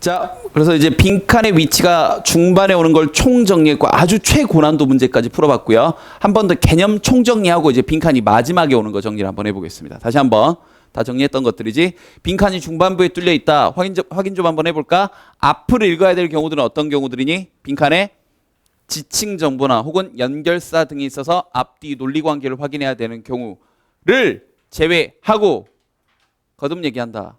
자, 그래서 이제 빈칸의 위치가 중반에 오는 걸 총정리했고 아주 최고난도 문제까지 풀어봤고요. 한 번 더 개념 총정리하고 이제 빈칸이 마지막에 오는 거 정리를 한번 해보겠습니다. 다시 한번 다 정리했던 것들이지. 빈칸이 중반부에 뚫려 있다. 확인 좀 한번 해볼까? 앞을 읽어야 될 경우들은 어떤 경우들이니? 빈칸에 지칭 정보나 혹은 연결사 등이 있어서 앞뒤 논리 관계를 확인해야 되는 경우를 제외하고 거듭 얘기한다.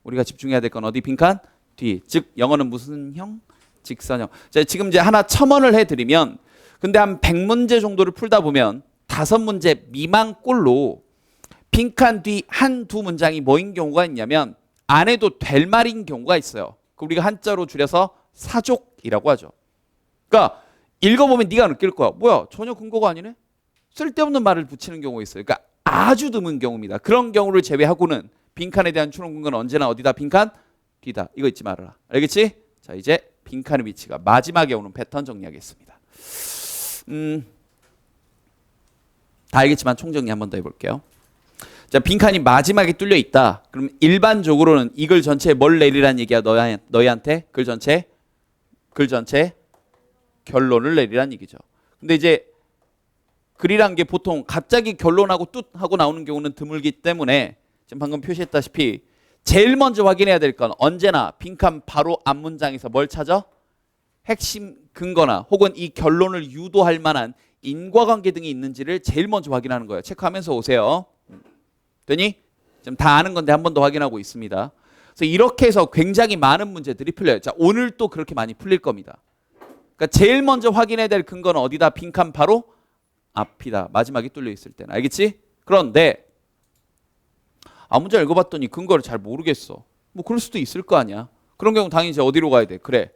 우리가 집중해야 될 건 어디? 빈칸 뒤. 즉 영어는 무슨 형? 직선형. 자, 지금 이제 하나 첨언을 해드리면, 근데 한 100문제 정도를 풀다 보면 5문제 미만꼴로 빈칸 뒤 한두 문장이 뭐인 경우가 있냐면 안 해도 될 말인 경우가 있어요. 우리가 한자로 줄여서 사족이라고 하죠. 그러니까 읽어보면 네가 느낄 거야. 뭐야, 전혀 근거가 아니네? 쓸데없는 말을 붙이는 경우가 있어요. 그러니까 아주 드문 경우입니다. 그런 경우를 제외하고는 빈칸에 대한 추론 근거는 언제나 어디다? 빈칸 뒤다. 이거 잊지 말아라. 알겠지? 자, 이제 빈칸의 위치가 마지막에 오는 패턴 정리하겠습니다. 다 알겠지만 총정리 한 번 더 해볼게요. 자, 빈칸이 마지막에 뚫려 있다. 그럼 일반적으로는 이 글 전체에 뭘 내리라는 얘기야? 너희한테 글 전체 결론을 내리라는 얘기죠. 근데 이제 글이란 게 보통 갑자기 결론하고 뚜 하고 나오는 경우는 드물기 때문에 지금 방금 표시했다시피 제일 먼저 확인해야 될 건 언제나 빈칸 바로 앞 문장에서 뭘 찾아? 핵심 근거나 혹은 이 결론을 유도할 만한 인과관계 등이 있는지를 제일 먼저 확인하는 거예요. 체크하면서 오세요. 되니? 지금 다 아는 건데 한 번 더 확인하고 있습니다. 그래서 이렇게 해서 굉장히 많은 문제들이 풀려요. 자, 오늘 또 그렇게 많이 풀릴 겁니다. 그러니까 제일 먼저 확인해야 될 근거는 어디다? 빈칸 바로 앞이다. 마지막에 뚫려 있을 때는. 알겠지? 그런데 문제 읽어봤더니 근거를 잘 모르겠어. 뭐 그럴 수도 있을 거 아니야. 그런 경우 당연히 이제 어디로 가야 돼? 그래,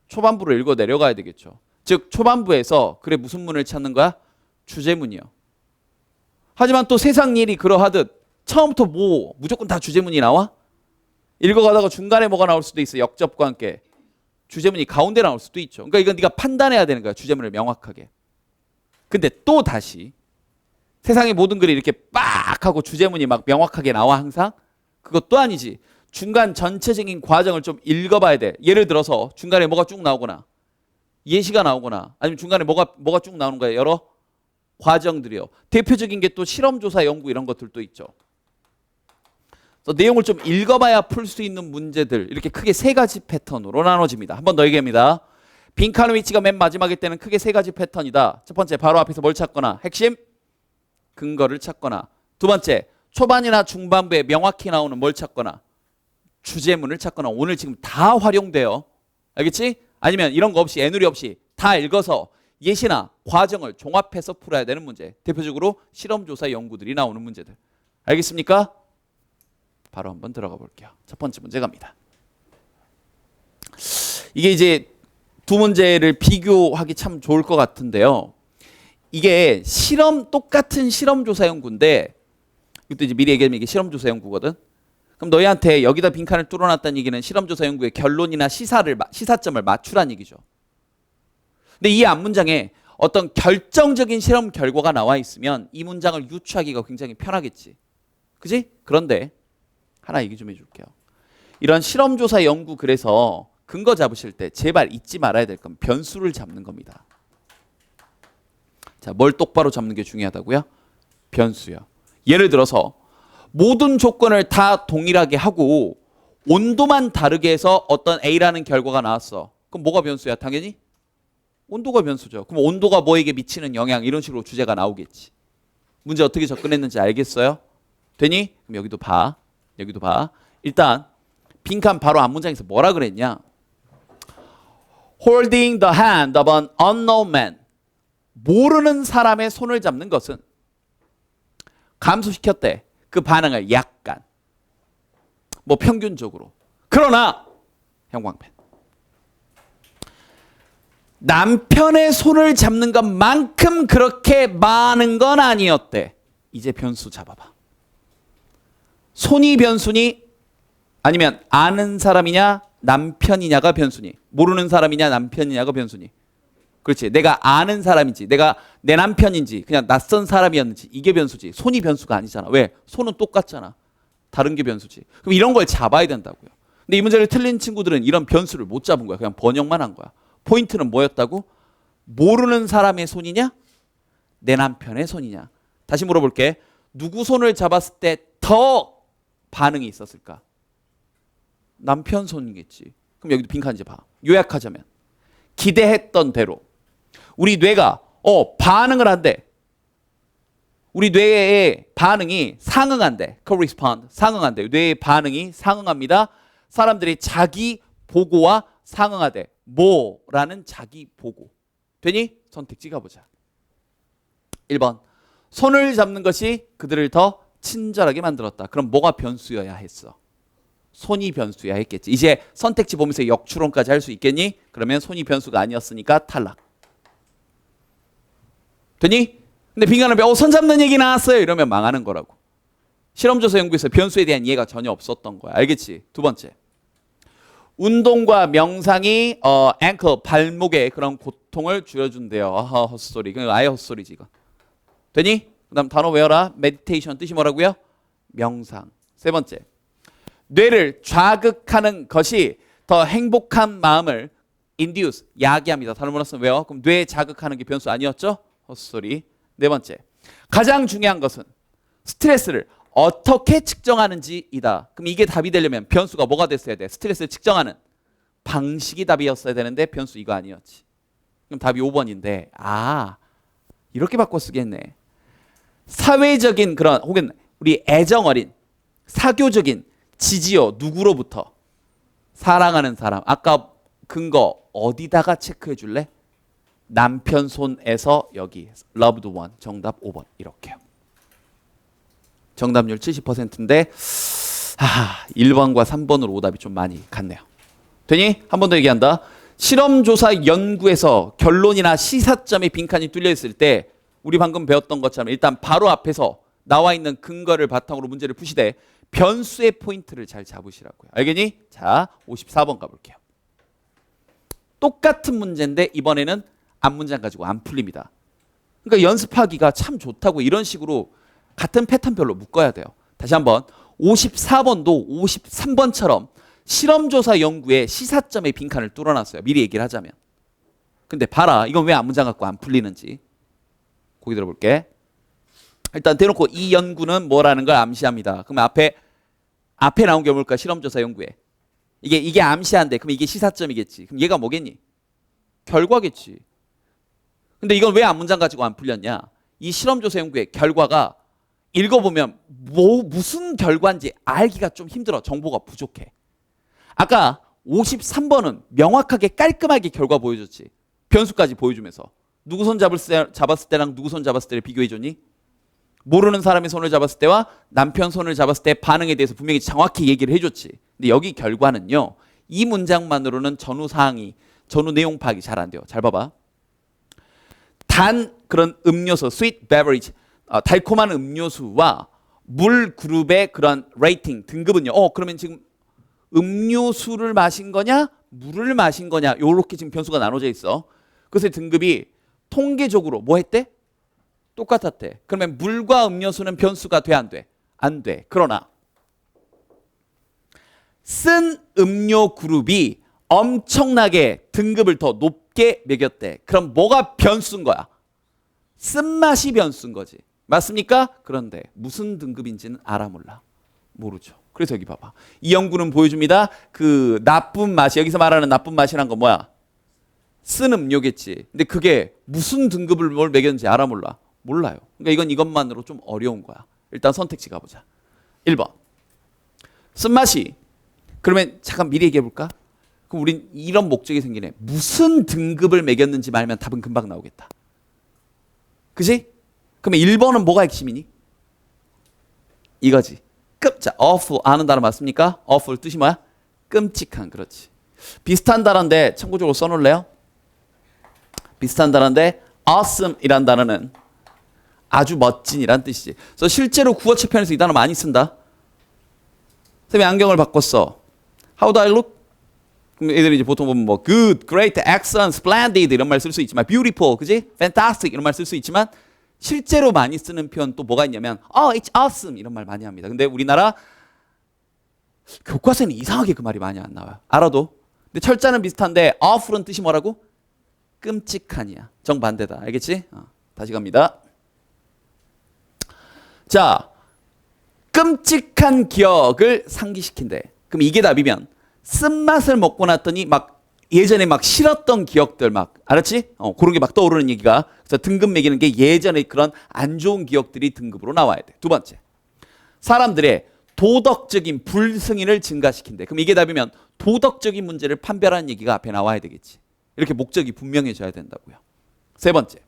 초반부를 읽어 내려가야 되겠죠. 즉 초반부에서 그래 무슨 문을 찾는 거야? 주제문이요. 하지만 또 세상 일이 그러하듯 처음부터 뭐 무조건 다 주제문이 나와? 읽어가다가 중간에 뭐가 나올 수도 있어. 역접과 함께 주제문이 가운데 나올 수도 있죠. 그러니까 이건 네가 판단해야 되는 거야. 주제문을 명확하게. 근데 또 다시 세상의 모든 글이 이렇게 빡 하고 주제문이 막 명확하게 나와 항상? 그것도 아니지. 중간 전체적인 과정을 좀 읽어봐야 돼. 예를 들어서 중간에 뭐가 쭉 나오거나 예시가 나오거나 아니면 중간에 뭐가 쭉 나오는 거야. 여러 과정들이요. 대표적인 게 또 실험조사 연구 이런 것들도 있죠. 그래서 내용을 좀 읽어봐야 풀 수 있는 문제들 이렇게 크게 3가지 패턴으로 나눠집니다. 한 번 더 얘기합니다. 빈칸의 위치가 맨 마지막일 때는 크게 3가지 패턴이다. 첫 번째, 바로 앞에서 뭘 찾거나 핵심 근거를 찾거나, 두 번째, 초반이나 중반부에 명확히 나오는 뭘 찾거나 주제문을 찾거나. 오늘 지금 다 활용돼요. 알겠지? 아니면 이런 거 없이 애누리 없이 다 읽어서 예시나 과정을 종합해서 풀어야 되는 문제. 대표적으로 실험조사 연구들이 나오는 문제들. 알겠습니까? 바로 한번 들어가 볼게요. 첫 번째 문제 갑니다. 이게 이제 두 문제를 비교하기 참 좋을 것 같은데요. 이게 똑같은 실험조사 연구인데, 이것도 이제 미리 얘기하면 이게 실험조사 연구거든. 그럼 너희한테 여기다 빈칸을 뚫어놨다는 얘기는 실험조사 연구의 결론이나 시사점을 맞추라는 얘기죠. 근데 이 앞문장에 어떤 결정적인 실험 결과가 나와 있으면 이 문장을 유추하기가 굉장히 편하겠지. 그지? 그런데 하나 얘기 좀 해줄게요. 이런 실험조사 연구 글에서 근거 잡으실 때 제발 잊지 말아야 될 건 변수를 잡는 겁니다. 자, 뭘 똑바로 잡는 게 중요하다고요? 변수요. 예를 들어서 모든 조건을 다 동일하게 하고 온도만 다르게 해서 어떤 A라는 결과가 나왔어. 그럼 뭐가 변수야? 당연히 온도가 변수죠. 그럼 온도가 뭐에게 미치는 영향, 이런 식으로 주제가 나오겠지. 문제 어떻게 접근했는지 알겠어요? 되니? 그럼 여기도 봐. 일단 빈칸 바로 앞 문장에서 뭐라 그랬냐? Holding the hand of an unknown man. 모르는 사람의 손을 잡는 것은 감소시켰대. 그 반응을 약간. 뭐 평균적으로. 그러나 형광펜. 남편의 손을 잡는 것만큼 그렇게 많은 건 아니었대. 이제 변수 잡아봐. 손이 변수니 아니면 아는 사람이냐 남편이냐가 변수니, 모르는 사람이냐 남편이냐가 변수니. 그렇지. 내가 아는 사람인지 내가 내 남편인지 그냥 낯선 사람이었는지 이게 변수지. 손이 변수가 아니잖아. 왜? 손은 똑같잖아. 다른 게 변수지. 그럼 이런 걸 잡아야 된다고요. 근데 이 문제를 틀린 친구들은 이런 변수를 못 잡은 거야. 그냥 번역만 한 거야. 포인트는 뭐였다고? 모르는 사람의 손이냐? 내 남편의 손이냐? 다시 물어볼게. 누구 손을 잡았을 때 더 반응이 있었을까? 남편 손이겠지. 그럼 여기도 빈칸 이제 봐. 요약하자면 기대했던 대로 우리 뇌가 반응을 한대. 우리 뇌의 반응이 상응한대. correspond. 상응한대. 뇌의 반응이 상응합니다. 사람들이 자기 보고와 상응하대. 뭐라는 자기 보고. 되니? 선택지 가보자. 1번. 손을 잡는 것이 그들을 더 친절하게 만들었다. 그럼 뭐가 변수여야 했어? 손이 변수야 했겠지. 이제 선택지 보면서 역추론까지 할 수 있겠니? 그러면 손이 변수가 아니었으니까 탈락. 되니? 근데 빈칸을 손 잡는 얘기 나왔어요. 이러면 망하는 거라고. 실험조사 연구에서 변수에 대한 이해가 전혀 없었던 거야. 알겠지? 두 번째. 운동과 명상이 앵클 발목에 그런 고통을 줄여준대요. 아하 헛소리. 그냥 아예 헛소리지 이거. 되니? 그 다음 단어 외워라. 메디테이션 뜻이 뭐라고요? 명상. 세 번째. 뇌를 자극하는 것이 더 행복한 마음을 induce, 야기합니다. 단어 몰랐으면 외워. 그럼 뇌 자극하는 게 변수 아니었죠? 헛소리. 네 번째. 가장 중요한 것은 스트레스를 어떻게 측정하는지이다. 그럼 이게 답이 되려면 변수가 뭐가 됐어야 돼? 스트레스를 측정하는 방식이 답이었어야 되는데 변수 이거 아니었지. 그럼 답이 5번인데 이렇게 바꿔 쓰겠네. 사회적인 그런 혹은 우리 애정어린 사교적인 지지요. 누구로부터? 사랑하는 사람. 아까 근거 어디다가 체크해 줄래? 남편 손에서 여기 loved one. 정답 5번. 이렇게요. 정답률 70%인데 1번과 3번으로 오답이 좀 많이 같네요. 되니? 한 번 더 얘기한다. 실험조사 연구에서 결론이나 시사점의 빈칸이 뚫려 있을 때 우리 방금 배웠던 것처럼 일단 바로 앞에서 나와 있는 근거를 바탕으로 문제를 푸시되 변수의 포인트를 잘 잡으시라고요. 알겠니? 자, 54번 가볼게요. 똑같은 문제인데 이번에는 앞문장 가지고 안 풀립니다. 그러니까 연습하기가 참 좋다고 이런 식으로 같은 패턴별로 묶어야 돼요. 다시 한번 54번도 53번처럼 실험조사 연구의 시사점의 빈칸을 뚫어놨어요. 미리 얘기를 하자면. 근데 봐라. 이건 왜 앞문장 갖고 안 풀리는지. 거기 들어볼게. 일단 대놓고 이 연구는 뭐라는 걸 암시합니다. 그러면 앞에 나온 게 뭘까? 실험조사 연구에. 이게 암시한데 그럼 이게 시사점이겠지. 그럼 얘가 뭐겠니? 결과겠지. 근데 이건 왜 앞문장 가지고 안 풀렸냐? 이 실험조사 연구의 결과가 읽어보면 무슨 결과인지 알기가 좀 힘들어. 정보가 부족해. 아까 53번은 명확하게 깔끔하게 결과 보여줬지. 변수까지 보여주면서. 누구 손 잡았을 때랑 누구 손 잡았을 때를 비교해줬니? 모르는 사람의 손을 잡았을 때와 남편 손을 잡았을 때 반응에 대해서 분명히 정확히 얘기를 해줬지. 근데 여기 결과는요. 이 문장만으로는 전후 내용 파악이 잘 안 돼요. 잘 봐봐. 단 그런 음료수, sweet beverage, 달콤한 음료수와 물 그룹의 그런 레이팅, 등급은요. 그러면 지금 음료수를 마신 거냐? 물을 마신 거냐? 요렇게 지금 변수가 나눠져 있어. 그래서 등급이 통계적으로 뭐 했대? 똑같았대. 그러면 물과 음료수는 변수가 돼, 안 돼? 안 돼. 그러나 쓴 음료 그룹이 엄청나게 등급을 더 높게 매겼대. 그럼 뭐가 변수인 거야? 쓴맛이 변수인 거지. 맞습니까? 그런데 무슨 등급인지는 알아 몰라? 모르죠. 그래서 여기 봐봐. 이 연구는 보여줍니다. 그 나쁜 맛이, 여기서 말하는 나쁜 맛이란 건 뭐야? 쓴 음료겠지. 근데 그게 무슨 등급을 뭘 매겼는지 알아 몰라? 몰라요. 그러니까 이건 이것만으로 좀 어려운 거야. 일단 선택지 가보자. 1번. 쓴맛이. 그러면 잠깐 미리 얘기해 볼까? 그럼 우린 이런 목적이 생기네. 무슨 등급을 매겼는지 말면 답은 금방 나오겠다. 그지? 그러면 1번은 뭐가 핵심이니? 이거지. 자, awful 아는 단어 맞습니까? awful 뜻이 뭐야? 끔찍한. 그렇지. 비슷한 단어인데 참고적으로 써놓을래요? 비슷한 단어인데 awesome 이란 단어는 아주 멋진이란 뜻이지. 그래서 실제로 구어체 편에서 이 단어 많이 쓴다. 선생님이 안경을 바꿨어. How do I look? 그럼 애들이 이제 보통 보면 뭐 good, great, excellent, splendid 이런 말 쓸 수 있지만 beautiful, 그지? fantastic 이런 말 쓸 수 있지만 실제로 많이 쓰는 표현 또 뭐가 있냐면 it's awesome 이런 말 많이 합니다. 근데 우리나라 교과서에는 이상하게 그 말이 많이 안 나와요. 알아도. 근데 철자는 비슷한데 awful은 뜻이 뭐라고? 끔찍한이야. 정반대다. 알겠지? 다시 갑니다. 자, 끔찍한 기억을 상기시킨대. 그럼 이게 답이면 쓴맛을 먹고 났더니 막 예전에 막 싫었던 기억들 막 알았지? 그런 게 막 떠오르는 얘기가. 그래서 등급 매기는 게 예전에 그런 안 좋은 기억들이 등급으로 나와야 돼. 두 번째, 사람들의 도덕적인 불승인을 증가시킨대. 그럼 이게 답이면 도덕적인 문제를 판별하는 얘기가 앞에 나와야 되겠지. 이렇게 목적이 분명해져야 된다고요. 세 번째,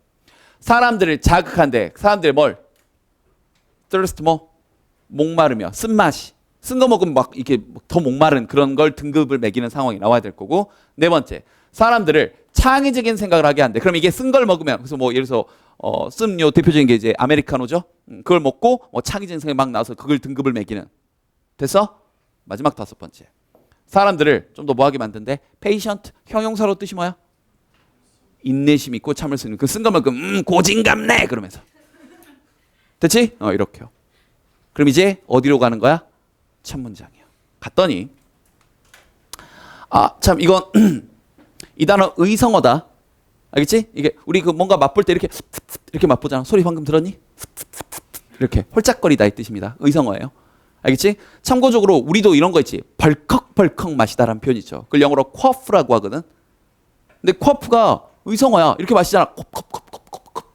사람들을 자극한대. 사람들 뭘? thirst 뭐? 목마르며 쓴맛이. 쓴 거 먹으면 막 이렇게 더 목마른 그런 걸 등급을 매기는 상황이 나와야 될 거고. 네 번째, 사람들을 창의적인 생각을 하게 한대. 그럼 이게 쓴 걸 먹으면 그래서 뭐 예를 들어서 쓴요 대표적인 게 이제 아메리카노죠. 그걸 먹고 창의적인 생각이 막 나와서 그걸 등급을 매기는. 됐어? 마지막 다섯 번째, 사람들을 좀 더 뭐하게 만든대. patient 형용사로 뜻이 뭐야? 인내심 있고 참을 수 있는. 그 쓴 거 먹으면 고진감래 그러면서. 됐지? 이렇게요. 그럼 이제 어디로 가는 거야? 첫 문장이야. 갔더니 참 이건 이 단어 의성어다. 알겠지? 이게 우리 그 뭔가 맛볼 때 이렇게 맛보잖아. 소리 방금 들었니? 이렇게 홀짝거리다 이 뜻입니다. 의성어예요. 알겠지? 참고적으로 우리도 이런 거 있지. 벌컥벌컥 마시다라는 표현 있죠. 그걸 영어로 quaff라고 하거든. 근데 quaff가 의성어야. 이렇게 마시잖아. 컵컵컵컵컵.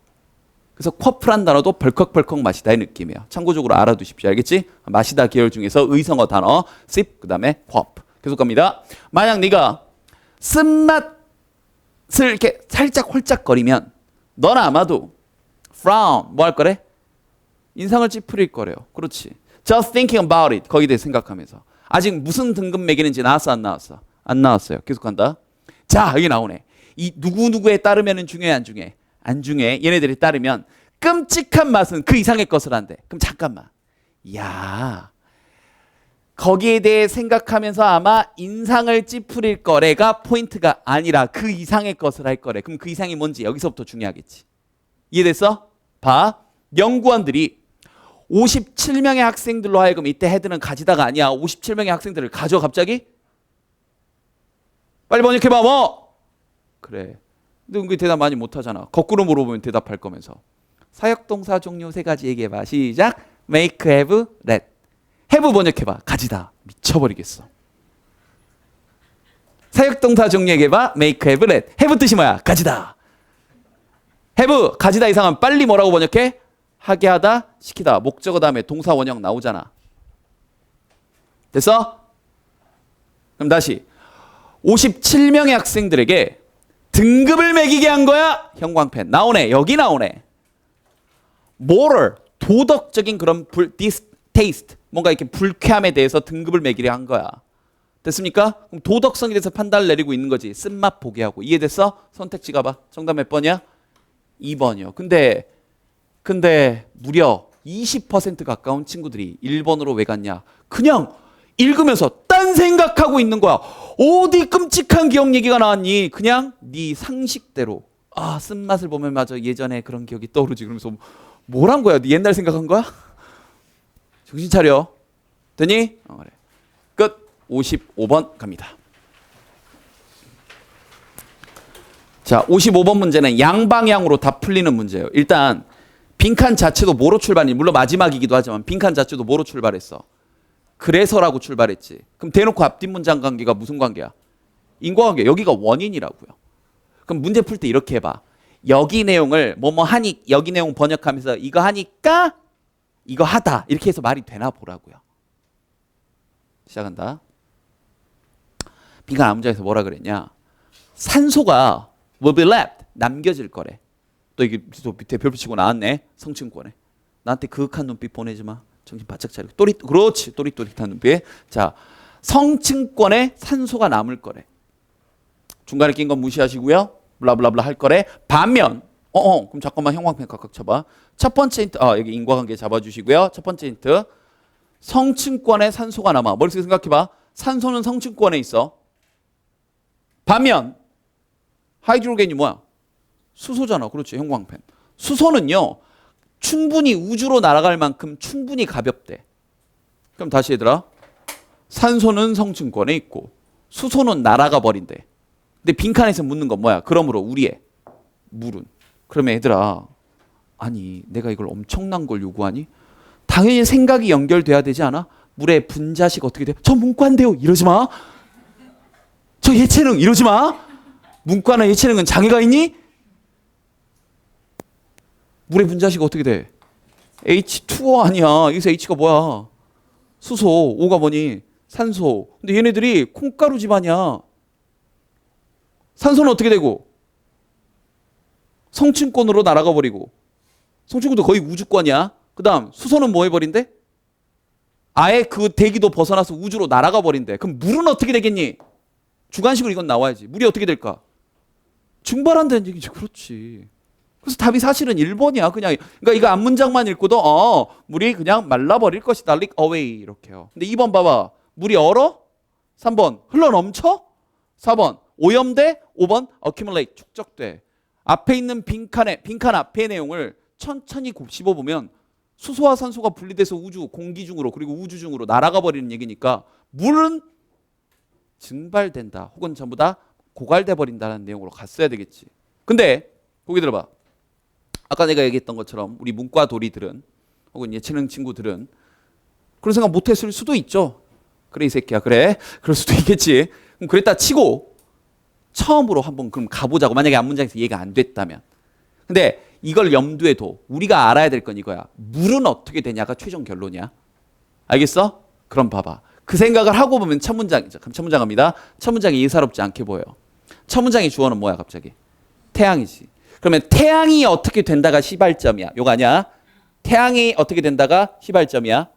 그래서 quaff란 단어도 벌컥벌컥 마시다의 느낌이에요. 참고적으로 알아두십시오. 알겠지? 마시다 계열 중에서 의성어 단어 sip 그다음에 quaff. 계속 갑니다. 만약 네가 쓴맛을 이렇게 살짝 홀짝거리면 넌 아마도 frown 뭐 할 거래? 인상을 찌푸릴 거래요. 그렇지. Just thinking about it. 거기에 대해 생각하면서. 아직 무슨 등급 매기는지 나왔어 안 나왔어? 안 나왔어요. 계속 간다. 자, 여기 나오네. 이 누구누구에 따르면 중요해 안 중요해? 안 중요해. 얘네들이 따르면 끔찍한 맛은 그 이상의 것을 한대. 그럼 잠깐만. 야, 거기에 대해 생각하면서 아마 인상을 찌푸릴 거래가 포인트가 아니라 그 이상의 것을 할 거래. 그럼 그 이상이 뭔지 여기서부터 중요하겠지. 이해됐어? 봐. 연구원들이 57명의 학생들로 하여금 이때 헤드는 가지다가 아니야. 57명의 학생들을 가져 갑자기? 빨리 번역해봐. 뭐? 그래. 근데 은근히 대답 많이 못하잖아. 거꾸로 물어보면 대답할 거면서. 사역동사 종류 세 가지 얘기해봐. 시작. make, have, let. have 번역해봐. 가지다. 미쳐버리겠어. 사역동사 종류 얘기해봐. make, have, let. have 뜻이 뭐야? 가지다. have, 가지다 이상은 빨리 뭐라고 번역해? 하게 하다, 시키다. 목적어 다음에 동사 원형 나오잖아. 됐어? 그럼 다시 57명의 학생들에게 등급을 매기게 한 거야. 형광펜 나오네. 여기 나오네. moral 도덕적인 그런 distaste 뭔가 이렇게 불쾌함에 대해서 등급을 매기려 한 거야. 됐습니까? 그럼 도덕성에 대해서 판단을 내리고 있는 거지. 쓴맛 보게 하고. 이해됐어? 선택지 가봐. 정답 몇 번이야? 2번이요. 근데 무려 20% 가까운 친구들이 1번으로 왜 갔냐? 그냥 읽으면서 딴 생각하고 있는 거야. 어디 끔찍한 기억 얘기가 나왔니? 그냥 네 상식대로. 쓴맛을 보면 맞아. 예전에 그런 기억이 떠오르지. 그러면서 뭘 한 거야? 네 옛날 생각한 거야? 정신 차려. 되니? 그래. 끝. 55번 갑니다. 자, 55번 문제는 양방향으로 다 풀리는 문제예요. 일단 빈칸 자체도 뭐로 출발했니? 물론 마지막이기도 하지만 빈칸 자체도 뭐로 출발했어? 그래서라고 출발했지. 그럼 대놓고 앞뒷 문장 관계가 무슨 관계야? 인과관계. 여기가 원인이라고요. 그럼 문제 풀 때 이렇게 해봐. 여기 내용을 뭐뭐 하니 여기 내용 번역하면서 이거 하니까 이거 하다 이렇게 해서 말이 되나 보라고요. 시작한다. 빈칸 앞문장에서 뭐라 그랬냐? 산소가 will be left 남겨질 거래. 또 이게 또 밑에 별표 치고 나왔네. 성층권에. 나한테 그윽한 눈빛 보내지 마. 정신 바짝 차리고. 그렇지. 또릿또릿한 눈빛. 자, 성층권에 산소가 남을 거래. 중간에 낀 건 무시하시고요. 블라블라블라 할 거래. 반면 그럼 잠깐만 형광펜 각각 쳐봐. 첫 번째 힌트. 여기 인과관계 잡아주시고요. 첫 번째 힌트. 성층권에 산소가 남아. 머릿속에 생각해봐. 산소는 성층권에 있어. 반면 하이드로겐이 뭐야? 수소잖아. 그렇지. 형광펜. 수소는요. 충분히 우주로 날아갈 만큼 충분히 가볍대. 그럼 다시 얘들아. 산소는 성층권에 있고 수소는 날아가 버린대. 근데 빈칸에서 묻는 건 뭐야? 그러므로 우리의 물은. 그러면 얘들아, 아니 내가 이걸 엄청난 걸 요구하니? 당연히 생각이 연결돼야 되지 않아? 물의 분자식 어떻게 돼? 저 문과인데요. 이러지 마. 저 예체능 이러지 마. 문과나 예체능은 장애가 있니? 물의 분자식 어떻게 돼? H2O 아니야. 여기서 H가 뭐야? 수소, O가 뭐니? 산소. 근데 얘네들이 콩가루 집안이야. 산소는 어떻게 되고? 성층권으로 날아가 버리고. 성층권도 거의 우주권이야. 그 다음 수소는 뭐 해버린대? 아예 그 대기도 벗어나서 우주로 날아가 버린대. 그럼 물은 어떻게 되겠니? 주관식으로 이건 나와야지. 물이 어떻게 될까? 증발한다는 얘기지. 그렇지. 그래서 답이 사실은 1번이야. 그냥 그러니까 이거 앞문장만 읽고도 물이 그냥 말라버릴 것이다. leak away 이렇게요. 근데 2번 봐봐. 물이 얼어? 3번 흘러 넘쳐? 4번 오염돼? 5번 accumulate 축적돼. 앞에 있는 빈칸 앞의 내용을 천천히 곱씹어보면 수소와 산소가 분리돼서 우주 공기 중으로 그리고 우주 중으로 날아가 버리는 얘기니까 물은 증발된다 혹은 전부 다 고갈돼 버린다는 내용으로 갔어야 되겠지. 근데 거기 들어봐. 아까 내가 얘기했던 것처럼 우리 문과 도리들은 혹은 예체능 친구들은 그런 생각 못했을 수도 있죠. 그래 이 새끼야. 그래 그럴 수도 있겠지. 그럼 그랬다 치고 처음으로 한번 그럼 가보자고. 만약에 앞문장에서 이해가 안 됐다면. 근데 이걸 염두에 둬. 우리가 알아야 될 건 이거야. 물은 어떻게 되냐가 최종 결론이야. 알겠어? 그럼 봐봐. 그 생각을 하고 보면 첫 문장이죠. 그럼 첫 문장 갑니다. 첫 문장이 예사롭지 않게 보여. 첫 문장의 주어는 뭐야 갑자기? 태양이지. 그러면 태양이 어떻게 된다가 시발점이야. 요거 아니야? 태양이 어떻게 된다가 시발점이야.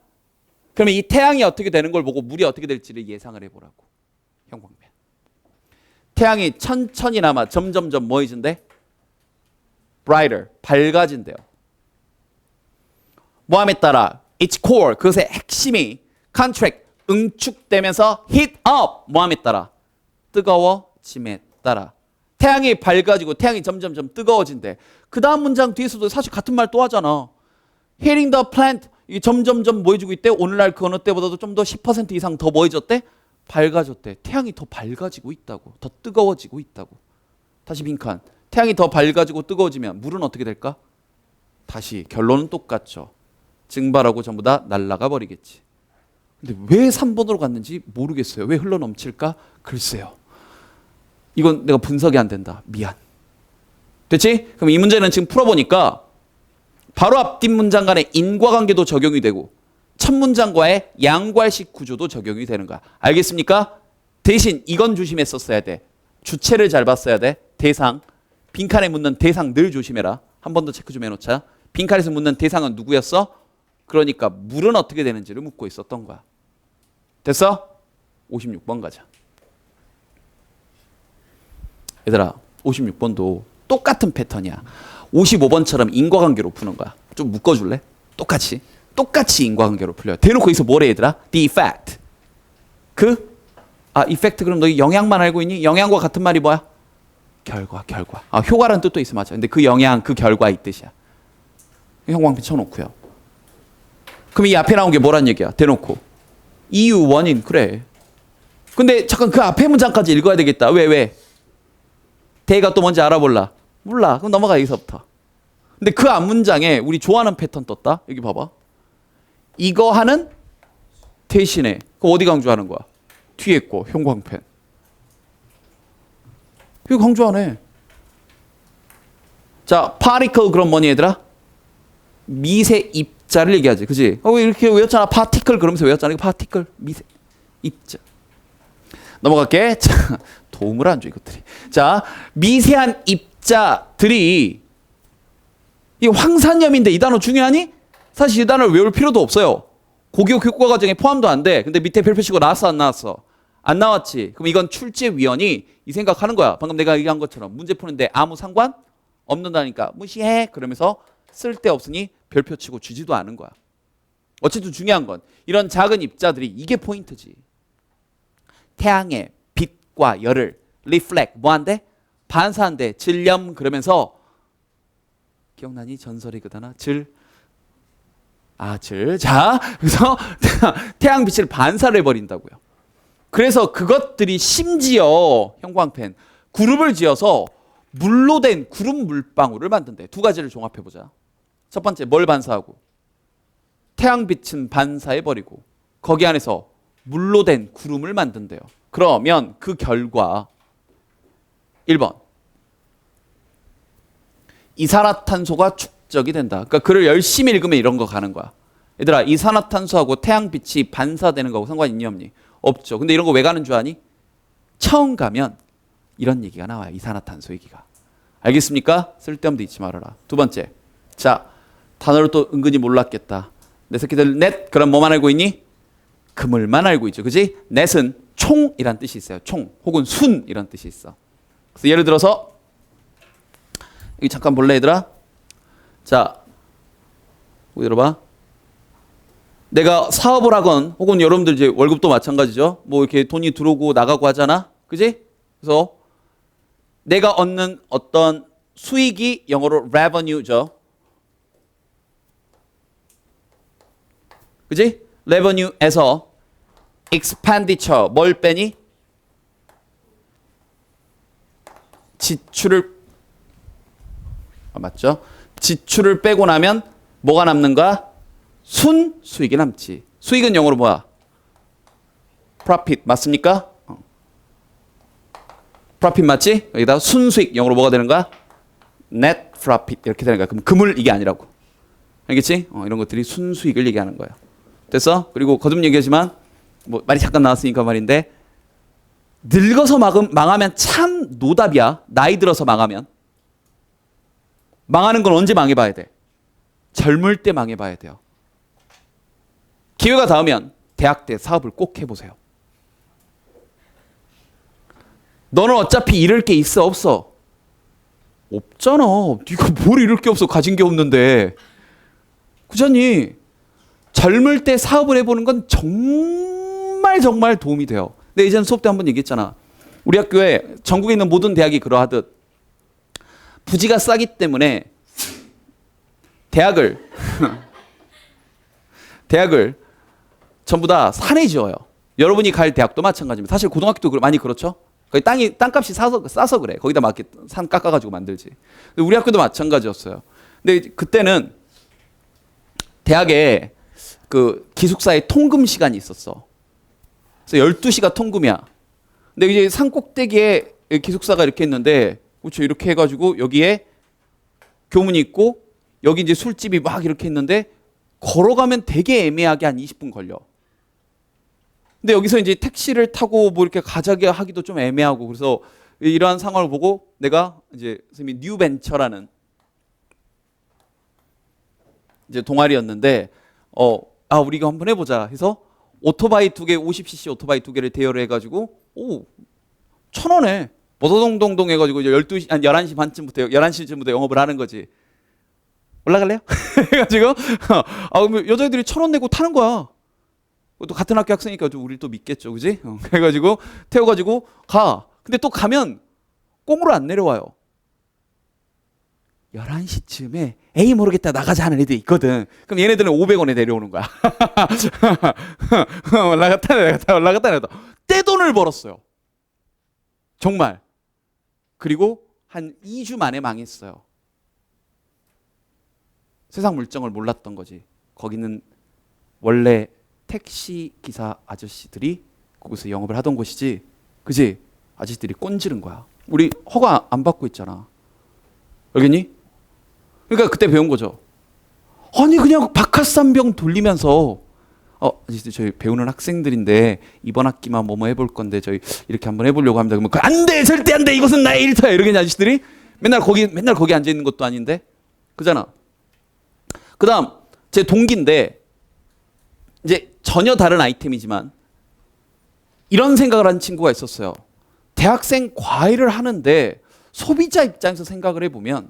그러면 이 태양이 어떻게 되는 걸 보고 물이 어떻게 될지를 예상을 해보라고. 형광펜. 태양이 천천히나마 점점점 뭐 해진대? brighter, 밝아진대요. 뭐함에 따라 its core, 그것의 핵심이 contract, 응축되면서 heat up, 뭐함에 따라 뜨거워짐에 따라 태양이 밝아지고 태양이 점점점 뜨거워진대. 그 다음 문장 뒤에서도 사실 같은 말 또 하잖아. heating the plant, 이게 점점점 뭐 해지고 있대? 오늘날 그 어느 때보다도 좀 더 10% 이상 더 뭐 해졌대? 밝아졌대. 태양이 더 밝아지고 있다고. 더 뜨거워지고 있다고. 다시 빈칸. 태양이 더 밝아지고 뜨거워지면 물은 어떻게 될까? 다시 결론은 똑같죠. 증발하고 전부 다 날아가 버리겠지. 근데 왜 3번으로 갔는지 모르겠어요. 왜 흘러넘칠까? 글쎄요. 이건 내가 분석이 안 된다. 미안. 됐지? 그럼 이 문제는 지금 풀어보니까 바로 앞뒷 문장 간의 인과관계도 적용이 되고 첫 문장과의 양괄식 구조도 적용이 되는 거야. 알겠습니까? 대신 이건 조심했었어야 돼. 주체를 잘 봤어야 돼. 대상. 빈칸에 묻는 대상 늘 조심해라. 한 번 더 체크 좀 해놓자. 빈칸에서 묻는 대상은 누구였어? 그러니까 물은 어떻게 되는지를 묻고 있었던 거야. 됐어? 56번 가자. 얘들아 56번도 똑같은 패턴이야. 55번처럼 인과관계로 푸는 거야. 좀 묶어줄래? 똑같이 인과관계로 풀려요. 대놓고 여기서 뭐래 얘들아? The effect. effect 그럼 너 영향만 알고 있니? 영향과 같은 말이 뭐야? 결과. 효과라는 뜻도 있어. 맞아. 근데 그 영향, 그 결과 이 뜻이야. 형광펜 쳐놓고요. 그럼 이 앞에 나온 게 뭐란 얘기야? 대놓고. 이유, 원인. 그래. 근데 잠깐 그 앞에 문장까지 읽어야 되겠다. 왜? 대가 또 뭔지 알아볼라. 몰라. 그럼 넘어가 여기서부터. 근데 그 앞 문장에 우리 좋아하는 패턴 떴다. 여기 봐봐. 이거 하는 대신에. 그럼 어디 강조하는 거야? 뒤에 거 형광펜. 이거 강조하네. 자, particle 그럼 뭐니 얘들아? 미세 입자를 얘기하지. 그지? 이렇게 외웠잖아. particle 그러면서 외웠잖아. 이거 particle 미세 입자. 넘어갈게. 자, 도움을 안 줘 이것들이. 자, 미세한 입자들이 이 황산염인데 이 단어 중요하니? 사실 이 단어를 외울 필요도 없어요. 고교 교과 과정에 포함도 안 돼. 근데 밑에 별표 치고 나왔어 안 나왔어? 안 나왔지. 그럼 이건 출제위원이 이 생각하는 거야. 방금 내가 얘기한 것처럼 문제 푸는데 아무 상관 없는다니까 무시해. 그러면서 쓸데없으니 별표 치고 주지도 않은 거야. 어쨌든 중요한 건 이런 작은 입자들이 이게 포인트지. 태양의 빛과 열을 reflect 뭐한대? 반사한대. 질염 그러면서 기억나니? 전설이 그다나 자, 그래서 태양 빛을 반사를 해버린다고요. 그래서 그것들이 심지어 형광펜 그룹을 지어서 물로 된 그룹 물방울을 만든대. 두 가지를 종합해 보자. 첫 번째 뭘 반사하고? 태양빛은 반사해버리고 거기 안에서 물로 된 구름을 만든대요. 그러면 그 결과 1번 이산화탄소가 축적이 된다. 그러니까 글을 열심히 읽으면 이런 거 가는 거야. 얘들아, 이산화탄소하고 태양빛이 반사되는 거하고 상관 있니 없니? 없죠. 근데 이런 거 왜 가는 줄 아니? 처음 가면 이런 얘기가 나와요. 이산화탄소 얘기가. 알겠습니까? 쓸데없는 데 잊지 말아라. 두 번째, 자, 단어를 또 은근히 몰랐겠다. 내 새끼들 넷, 그럼 뭐만 알고 있니? 그물만 알고 있죠. 그지? 넷은 총이란 뜻이 있어요. 총 혹은 순 이런 뜻이 있어. 그래서 예를 들어서 여기 잠깐 볼래 얘들아? 자, 여기 들어봐. 내가 사업을 하건 혹은 여러분들 이제 월급도 마찬가지죠. 뭐 이렇게 돈이 들어오고 나가고 하잖아. 그지? 그래서 내가 얻는 어떤 수익이 영어로 revenue죠. 그지? revenue에서 expenditure 뭘 빼니? 지출을 맞죠? 지출을 빼고 나면 뭐가 남는가? 순수익이 남지. 수익은 영어로 뭐야? profit 맞습니까? profit 맞지? 여기다 순수익 영어로 뭐가 되는 거야? net profit 이렇게 되는 거야. 그럼 그물 이게 아니라고. 알겠지? 이런 것들이 순수익을 얘기하는 거야. 됐어? 그리고 거듭 얘기하지만 뭐 말이 잠깐 나왔으니까 말인데 늙어서 망하면 참 노답이야. 나이 들어서 망하면. 망하는 건 언제 망해봐야 돼? 젊을 때 망해봐야 돼요. 기회가 닿으면 대학 때 사업을 꼭 해보세요. 너는 어차피 잃을 게 있어 없어? 없잖아. 네가 뭘 잃을 게 없어. 가진 게 없는데. 그잖니. 젊을 때 사업을 해보는 건 정말 도움이 돼요. 근데 예전 수업 때 한번 얘기했잖아. 우리 학교에 전국에 있는 모든 대학이 그러하듯 부지가 싸기 때문에 대학을 전부 다 산에 지어요. 여러분이 갈 대학도 마찬가지입니다. 사실 고등학교도 많이 그렇죠. 거기 땅값이 싸서 그래. 거기다 막 산 깎아가지고 만들지. 우리 학교도 마찬가지였어요. 근데 그때는 대학에 그 기숙사에 통금 시간이 있었어. 그래서 12시가 통금이야. 근데 이제 산 꼭대기에 기숙사가 이렇게 있는데, 그렇죠. 이렇게 해가지고 여기에 교문이 있고 여기 이제 술집이 막 이렇게 있는데 걸어가면 되게 애매하게 한 20분 걸려. 근데 여기서 이제 택시를 타고 뭐 이렇게 가자기 하기도 좀 애매하고 그래서 이러한 상황을 보고 내가 이제 선생님이 뉴벤처라는 이제 동아리였는데 우리가 한번 해보자 해서 오토바이 2개 50cc 오토바이 2개를 대여를 해가지고 1,000원에 버서동동동 해가지고 이제 12시 한 11시 반쯤부터 11시쯤부터 영업을 하는 거지. 올라갈래요? 해가지고 여자애들이 1,000원 내고 타는 거야. 또 같은 학교 학생이니까 우리 또 믿겠죠, 그지? 그래가지고 태워가지고 가. 근데 또 가면 꽁으로 안 내려와요. 11시쯤에 에이 모르겠다 나가자 하는 애들이 있거든. 그럼 얘네들은 500원에 내려오는 거야. 올라갔다 내려갔다. 떼돈을 벌었어요. 정말. 그리고 한 2주 만에 망했어요. 세상 물정을 몰랐던 거지. 거기는 원래 택시 기사 아저씨들이 거기서 영업을 하던 곳이지. 그지? 아저씨들이 꼰지른 거야. 우리 허가 안 받고 있잖아. 알겠니? 그러니까 그때 배운 거죠. 아니 그냥 박하삼병 돌리면서 아저씨 저희 배우는 학생들인데 이번 학기만 뭐뭐 해볼 건데 저희 이렇게 한번 해보려고 합니다. 그러면 안 돼! 절대 안 돼! 이것은 나의 일터야! 이러겠냐 아저씨들이? 맨날 거기 앉아 있는 것도 아닌데? 그잖아. 그 다음 제 동기인데 이제 전혀 다른 아이템이지만 이런 생각을 한 친구가 있었어요. 대학생 과외를 하는데 소비자 입장에서 생각을 해보면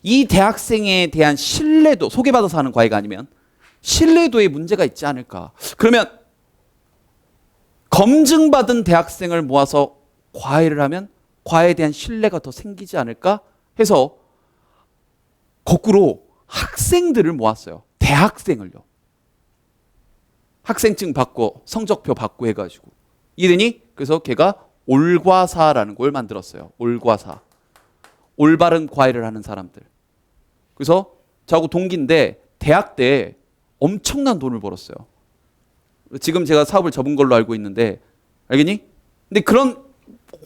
이 대학생에 대한 신뢰도, 소개받아서 하는 과외가 아니면 신뢰도에 문제가 있지 않을까. 그러면 검증받은 대학생을 모아서 과외를 하면 과외에 대한 신뢰가 더 생기지 않을까 해서 거꾸로 학생들을 모았어요. 대학생을요. 학생증 받고 성적표 받고 해가지고 이랬니? 그래서 걔가 올과사라는 걸 만들었어요. 올과사. 올바른 과외를 하는 사람들. 그래서 저하고 동기인데 대학 때 엄청난 돈을 벌었어요. 지금 제가 사업을 접은 걸로 알고 있는데 알겠니? 근데 그런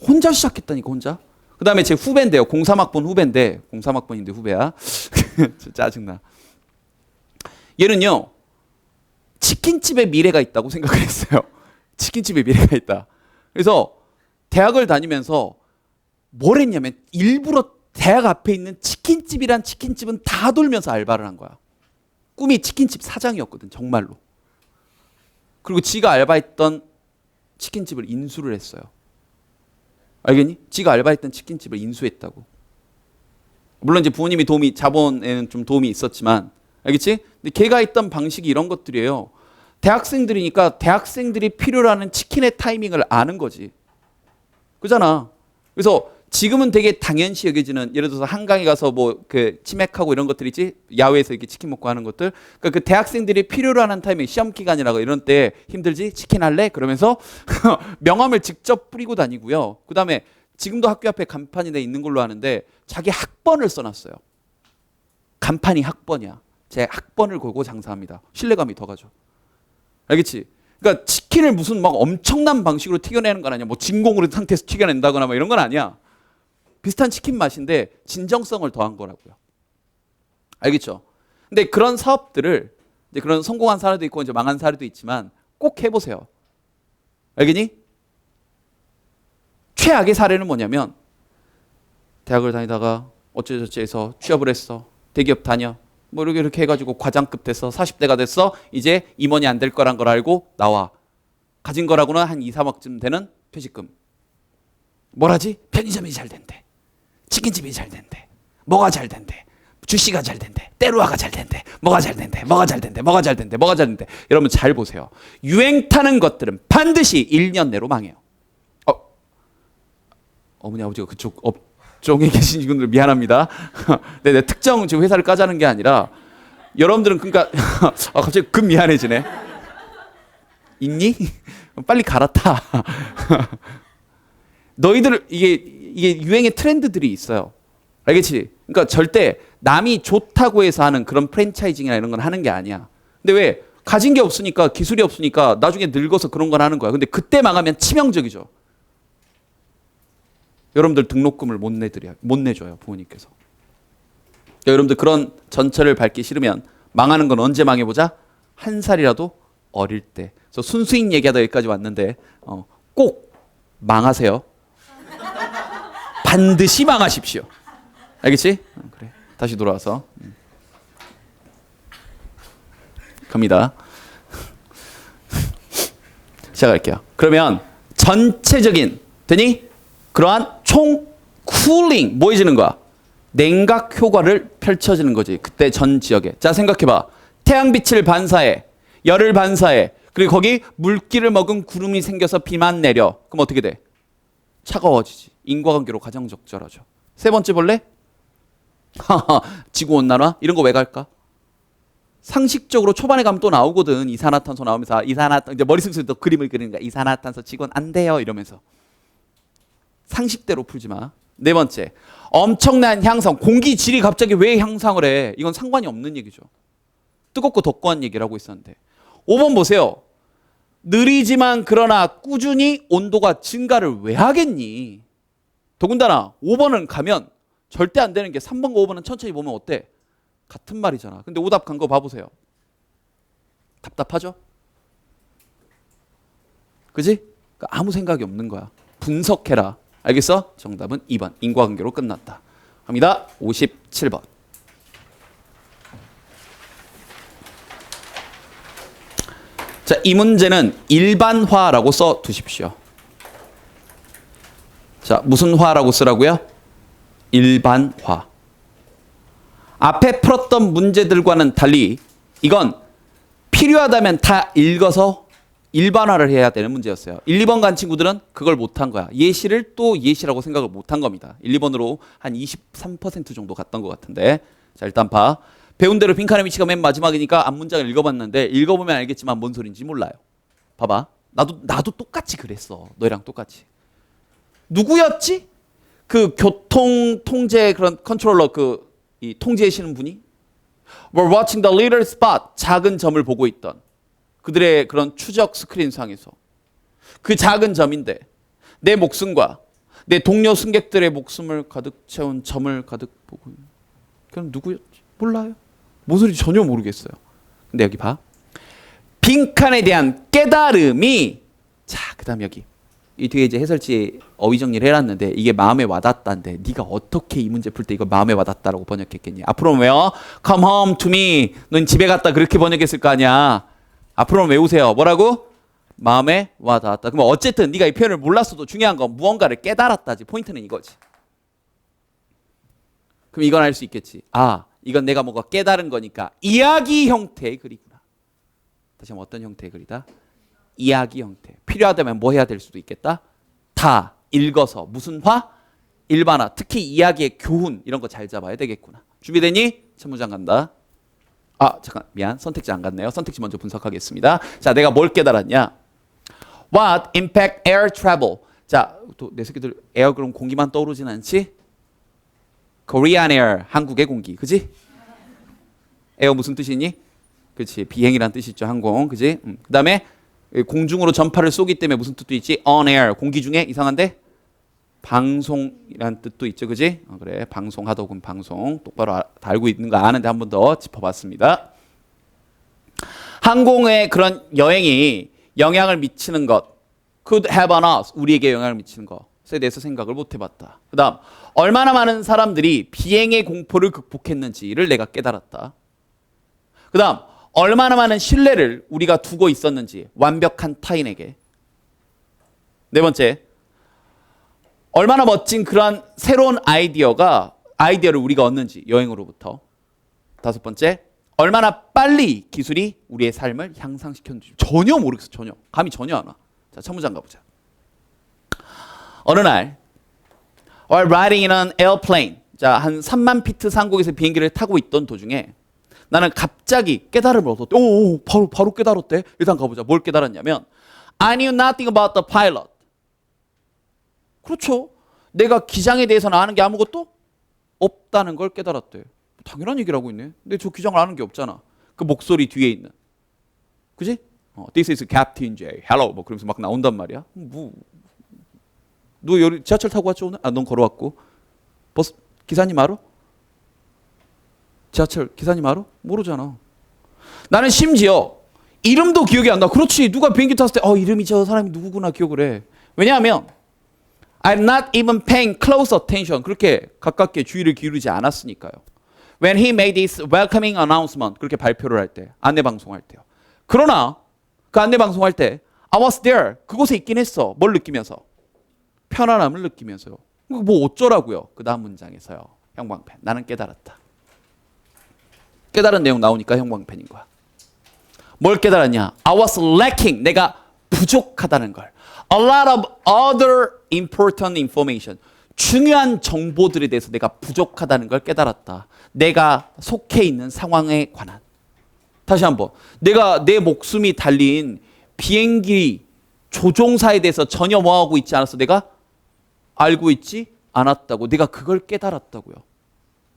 혼자 시작했다니까 혼자. 그 다음에 제 후배인데요. 03학번 후배인데 03학번인데 후배야. 짜증나. 얘는요. 치킨집에 미래가 있다고 생각을 했어요. 치킨집에 미래가 있다. 그래서 대학을 다니면서 뭘 했냐면 일부러 대학 앞에 있는 치킨집이란 치킨집은 다 돌면서 알바를 한 거야. 꿈이 치킨집 사장이었거든. 정말로. 그리고 지가 알바했던 치킨집을 인수를 했어요. 알겠니? 지가 알바했던 치킨집을 인수했다고. 물론 이제 부모님이 도움이 자본에는 좀 도움이 있었지만 알겠지? 근데 걔가 했던 방식이 이런 것들이에요. 대학생들이니까 대학생들이 필요로 하는 치킨의 타이밍을 아는 거지. 그잖아. 그래서 지금은 되게 당연시 여겨지는 예를 들어서 한강에 가서 뭐 그 치맥하고 이런 것들 있지 야외에서 이렇게 치킨 먹고 하는 것들 그러니까 그 대학생들이 필요로 하는 타이밍 시험 기간이라고 이런 때 힘들지 치킨 할래 그러면서 명함을 직접 뿌리고 다니고요. 그다음에 지금도 학교 앞에 간판이 돼 있는 걸로 아는데 자기 학번을 써놨어요. 간판이 학번이야. 제 학번을 걸고 장사합니다. 신뢰감이 더 가죠. 알겠지? 그러니까 치킨을 무슨 막 엄청난 방식으로 튀겨내는 건 아니야. 뭐 진공으로 상태에서 튀겨낸다거나 뭐 이런 건 아니야. 비슷한 치킨 맛인데 진정성을 더한 거라고요. 알겠죠? 근데 그런 사업들을 이제 그런 성공한 사례도 있고 이제 망한 사례도 있지만 꼭 해보세요. 알겠니? 최악의 사례는 뭐냐면 대학을 다니다가 어쩌저쩌 해서 취업을 했어. 대기업 다녀. 뭐 이렇게 해가지고 과장급 됐어. 40대가 됐어. 이제 임원이 안 될 거란 걸 알고 나와. 가진 거라고는 한 2, 3억쯤 되는 퇴직금. 뭘 하지? 편의점이 잘 된대. 치킨집이 잘 된대. 뭐가 잘 된대. 주시가 잘 된대. 때루아가 잘 된대. 뭐가 잘 된대. 뭐가 잘 된대. 뭐가 잘 된대. 뭐가 잘 된대. 여러분 잘 보세요. 유행 타는 것들은 반드시 1년 내로 망해요. 어머니 아버지가 그쪽 업종에 계신 분들 미안합니다. 네, 특정 지금 회사를 까자는 게 아니라 여러분들은 그러니까 갑자기 급 미안해지네. 있니? 빨리 갈아타. 너희들 이게 유행의 트렌드들이 있어요. 알겠지? 그러니까 절대 남이 좋다고 해서 하는 그런 프랜차이징이나 이런 건 하는 게 아니야. 근데 왜? 가진 게 없으니까 기술이 없으니까 나중에 늙어서 그런 걸 하는 거야. 근데 그때 망하면 치명적이죠. 여러분들 등록금을 못 내줘요 부모님께서. 그러니까 여러분들 그런 전철을 밟기 싫으면 망하는 건 언제 망해보자? 한 살이라도 어릴 때. 그래서 순수익 얘기하다 여기까지 왔는데 꼭 망하세요. 반드시 망하십시오. 알겠지? 그래. 다시 돌아와서 갑니다. 시작할게요. 그러면 전체적인 되니? 그러한 총 쿨링 뭐 해지는 거야? 냉각 효과를 펼쳐지는 거지. 그때 전 지역에. 자 생각해봐. 태양빛을 반사해. 열을 반사해. 그리고 거기 물기를 먹은 구름이 생겨서 비만 내려. 그럼 어떻게 돼? 차가워지지. 인과관계로 가장 적절하죠. 세 번째 볼래? 지구온난화? 이런 거 왜 갈까? 상식적으로 초반에 가면 또 나오거든. 이산화탄소 나오면서 이제 머릿속에서 또 그림을 그리는 거야. 이산화탄소 지구는 안 돼요. 이러면서. 상식대로 풀지 마. 네 번째, 엄청난 향상. 공기 질이 갑자기 왜 향상을 해? 이건 상관이 없는 얘기죠. 뜨겁고 덥고한 얘기를 하고 있었는데. 5번 보세요. 느리지만 그러나 꾸준히 온도가 증가를 왜 하겠니? 더군다나 5번은 가면 절대 안 되는 게 3번과 5번은 천천히 보면 어때? 같은 말이잖아. 근데 오답 간 거 봐보세요. 답답하죠? 그지? 그러니까 아무 생각이 없는 거야. 분석해라. 알겠어? 정답은 2번. 인과관계로 끝났다. 갑니다. 57번. 자, 이 문제는 일반화라고 써 두십시오. 자, 무슨 화라고 쓰라고요? 일반화. 앞에 풀었던 문제들과는 달리 이건 필요하다면 다 읽어서 일반화를 해야 되는 문제였어요. 1, 2번 간 친구들은 그걸 못한 거야. 예시를 또 예시라고 생각을 못한 겁니다. 1, 2번으로 한 23% 정도 갔던 것 같은데. 자, 일단 봐. 배운 대로 빈칸의 위치가 맨 마지막이니까 앞 문장을 읽어봤는데 읽어보면 알겠지만 뭔 소린지 몰라요. 봐봐. 나도 똑같이 그랬어. 너희랑 똑같이. 누구였지? 그 교통 통제 그런 컨트롤러 이 통제하시는 분이 were watching the little spot 작은 점을 보고 있던 그들의 그런 추적 스크린 상에서 그 작은 점인데 내 목숨과 내 동료 승객들의 목숨을 가득 채운 점을 가득 보고 있는 그럼 누구였지? 몰라요. 뭔 소리인지 전혀 모르겠어요. 근데 여기 봐. 빈칸에 대한 깨달음이 자, 그다음 여기 이 뒤에 이제 해설지 어휘 정리를 해놨는데 이게 마음에 와닿다인데 네가 어떻게 이 문제 풀 때 이거 마음에 와닿다라고 번역했겠니? 앞으로는 왜요? Come home to me. 넌 집에 갔다 그렇게 번역했을 거 아니야. 앞으로는 외우세요. 뭐라고? 마음에 와닿았다. 그럼 어쨌든 네가 이 표현을 몰랐어도 중요한 건 무언가를 깨달았다지. 포인트는 이거지. 그럼 이건 알 수 있겠지. 아, 이건 내가 뭔가 깨달은 거니까 이야기 형태의 글이구나. 다시 한번 어떤 형태의 글이다? 이야기 형태. 필요하다면 뭐 해야 될 수도 있겠다. 다 읽어서 무슨 화? 일반화. 특히 이야기의 교훈 이런 거 잘 잡아야 되겠구나. 준비되니? 첫 문장 간다. 아 잠깐 미안. 선택지 안 갔네요. 선택지 먼저 분석하겠습니다. 자, 내가 뭘 깨달았냐? What impact air travel? 자, 또 내 새끼들 에어 그럼 공기만 떠오르진 않지? Korean Air 한국의 공기, 그지? 에어 무슨 뜻이니? 그렇지, 비행이란 뜻이 있죠, 항공, 그지? 그다음에 공중으로 전파를 쏘기 때문에 무슨 뜻도 있지? On air, 공기 중에 이상한데? 방송이란 뜻도 있죠, 그지? 그래, 방송하더군, 방송. 똑바로 다 알고 있는 거 아는데 한 번 더 짚어봤습니다. 항공의 그런 여행이 영향을 미치는 것, could have on us, 우리에게 영향을 미치는 것에 대해서 생각을 못 해봤다. 그 다음, 얼마나 많은 사람들이 비행의 공포를 극복했는지를 내가 깨달았다. 그 다음, 얼마나 많은 신뢰를 우리가 두고 있었는지, 완벽한 타인에게. 네 번째, 얼마나 멋진 그런 새로운 아이디어를 우리가 얻는지, 여행으로부터. 다섯 번째, 얼마나 빨리 기술이 우리의 삶을 향상시켰는지 전혀 모르겠어. 전혀. 감이 전혀 안 와. 자, 첫 문장 가보자. 어느 날 while riding in an airplane, 자, 한 3만 피트 상공에서 비행기를 타고 있던 도중에 나는 갑자기 깨달음을 얻었대. 오, 바로 깨달았대. 일단 가보자. 뭘 깨달았냐면 I knew nothing about the pilot. 그렇죠. 내가 기장에 대해서는 아는 게 아무것도 없다는 걸 깨달았대. 당연한 얘기를 하고 있네. 근데 저 기장을 아는 게 없잖아. 그 목소리 뒤에 있는. 그지? This is Captain J. Hello. 뭐 그러면서 막 나온단 말이야. 너 여기 지하철 타고 왔죠 오늘? 아, 넌 걸어왔고. 버스 기사님 알아? 지하철 기사님 알아? 모르잖아. 나는 심지어 이름도 기억이 안 나. 그렇지. 누가 비행기 탔을 때 이름이 저 사람이 누구구나 기억을 해. 왜냐하면 I'm not even paying close attention. 그렇게 가깝게 주의를 기울이지 않았으니까요. When he made his welcoming announcement, 그렇게 발표를 할 때, 안내 방송할 때요. 그러나 그 안내 방송할 때 I was there. 그곳에 있긴 했어. 뭘 느끼면서? 편안함을 느끼면서요. 뭐 어쩌라고요? 그 다음 문장에서요. 형광펜. 나는 깨달았다. 깨달은 내용 나오니까 형광펜인 거야. 뭘 깨달았냐? I was lacking. 내가 부족하다는 걸. A lot of other important information. 중요한 정보들에 대해서 내가 부족하다는 걸 깨달았다. 내가 속해 있는 상황에 관한. 다시 한번. 내가 내 목숨이 달린 비행기 조종사에 대해서 전혀 뭐하고 있지 않았어. 내가 알고 있지 않았다고. 내가 그걸 깨달았다고요.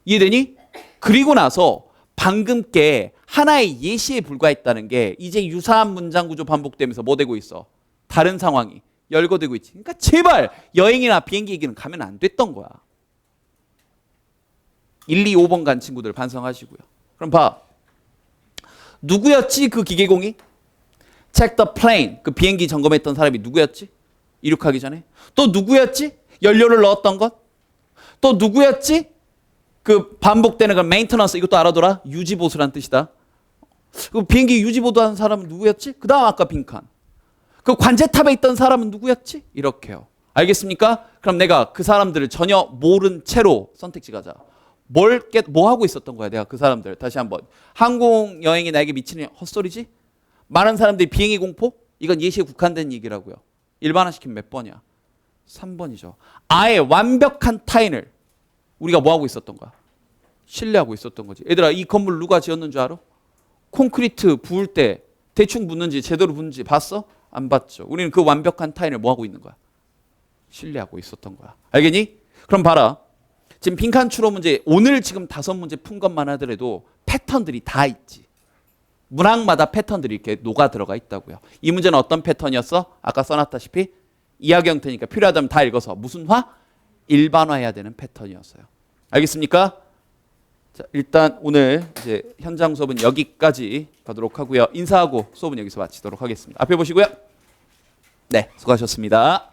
이해되니? 그리고 나서 방금 게 하나의 예시에 불과했다는 게 이제 유사한 문장 구조 반복되면서 뭐 되고 있어? 다른 상황이 열거되고 있지. 그러니까 제발 여행이나 비행기 얘기는 가면 안 됐던 거야. 1, 2, 5번 간 친구들 반성하시고요. 그럼 봐. 누구였지 그 기계공이? Check the plane. 그 비행기 점검했던 사람이 누구였지? 이륙하기 전에. 또 누구였지? 연료를 넣었던 것. 또 누구였지? 그 반복되는 그 메인터넌스. 이것도 알아둬라. 유지보수란 뜻이다. 그 비행기 유지보수하는 사람은 누구였지? 그 다음 아까 빈칸. 그 관제탑에 있던 사람은 누구였지? 이렇게요. 알겠습니까? 그럼 내가 그 사람들을 전혀 모른 채로 선택지 가자. 뭐 하고 있었던 거야 내가 그 사람들. 다시 한번. 항공 여행이 나에게 미치는 헛소리지? 많은 사람들이 비행기 공포? 이건 예시에 국한된 얘기라고요. 일반화시키면 몇 번이야? 3번이죠. 아예 완벽한 타인을 우리가 뭐 하고 있었던 거야? 신뢰하고 있었던 거지. 얘들아, 이 건물 누가 지었는 줄 알아? 콘크리트 부을 때 대충 붙는지 제대로 붙는지 봤어? 안 봤죠. 우리는 그 완벽한 타인을 뭐 하고 있는 거야? 신뢰하고 있었던 거야. 알겠니? 그럼 봐라. 지금 빈칸 추론 문제 오늘 지금 5문제 푼 것만 하더라도 패턴들이 다 있지. 문항마다 패턴들이 이렇게 녹아 들어가 있다고요. 이 문제는 어떤 패턴이었어? 아까 써놨다시피 이하기 형태니까 필요하다면 다 읽어서 무슨 화? 일반화해야 되는 패턴이었어요. 알겠습니까? 자, 일단 오늘 이제 현장 수업은 여기까지 가도록 하고요. 인사하고 수업은 여기서 마치도록 하겠습니다. 앞에 보시고요. 네, 수고하셨습니다.